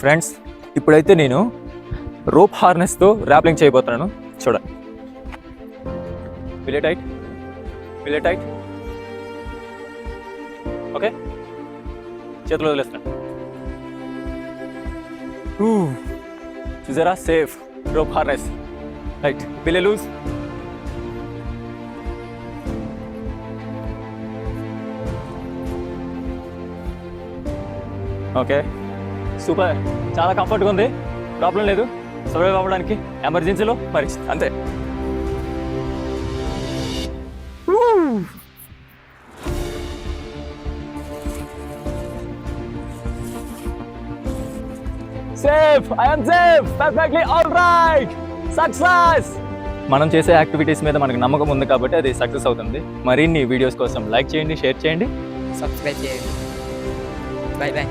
Friends, ఇప్పుడైతే నేను rope హార్నెస్తో rappelling చేయబోతున్నాను. చూడండి. Will tight. ఓకే, చేతులు వదిలేస్తాను. చూసారా, safe rope harness. Right, will lose. Okay, super. చాలా కంఫర్ట్గా ఉంది, ప్రాబ్లం లేదు సర్వైవ్ అవ్వడానికి. ఎమర్జెన్సీలో మరి అంతే. Safe, I am safe, perfectly all right. Success. మనం చేసే యాక్టివిటీస్ మీద మనకు నమ్మకం ఉంది కాబట్టి అది సక్సెస్ అవుతుంది. మరిన్ని వీడియోస్ కోసం లైక్ చేయండి, షేర్ చేయండి, సబ్స్క్రైబ్ చేయండి. Bye bye.